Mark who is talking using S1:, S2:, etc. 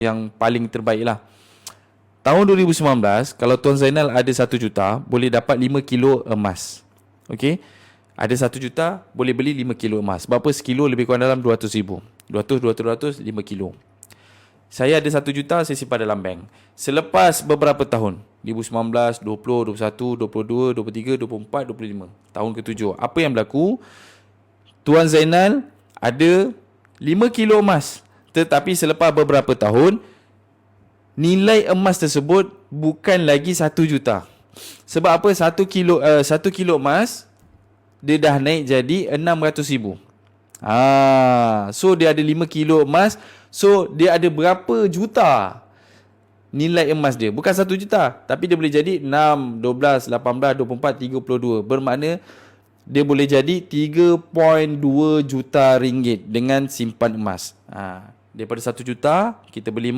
S1: yang paling terbaik lah. Tahun 2019, kalau Tuan Zainal ada 1 juta, boleh dapat 5 kilo emas. Okey. Ada 1 juta, boleh beli 5 kilo emas. Berapa sekilo? Lebih kurang dalam 200 ribu. 5 kilo. Saya ada 1 juta, saya simpan dalam bank. Selepas beberapa tahun, 2019, 20, 21, 22, 23, 24, 25. Tahun ke-7. Apa yang berlaku? Tuan Zainal ada 5 kilo emas. Tetapi selepas beberapa tahun, nilai emas tersebut bukan lagi 1 juta. Sebab apa? 1 kilo emas dia dah naik jadi 600 ribu. So dia ada 5 kilo emas. So dia ada berapa juta nilai emas dia? Bukan 1 juta, tapi dia boleh jadi 6, 12, 18, 24, 32. Bermakna dia boleh jadi 3.2 juta ringgit dengan simpan emas. Daripada 1 juta kita beli